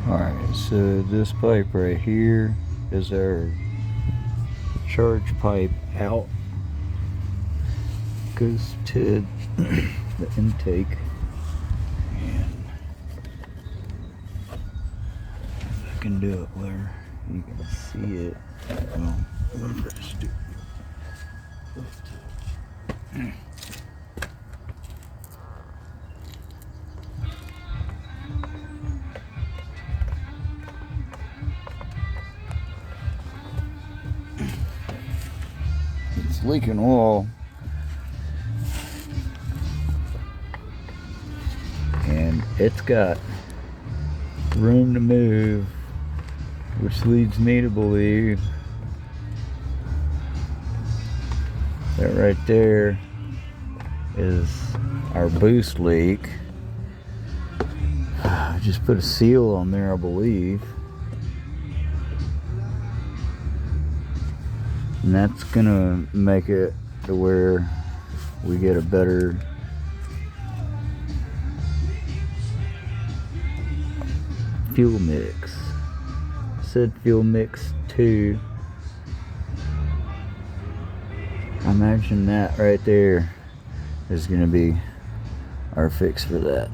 Alright, so this pipe right here is our charge pipe out. Goes to the intake. And I can do it where you can see it. Well, what if I just do it's leaking oil, and it's got room to move, which leads me to believe that right there is our boost leak. I just put a seal on there, I believe. And that's gonna make it to where we get a better fuel mix. I said fuel mix 2. I imagine that right there is gonna be our fix for that.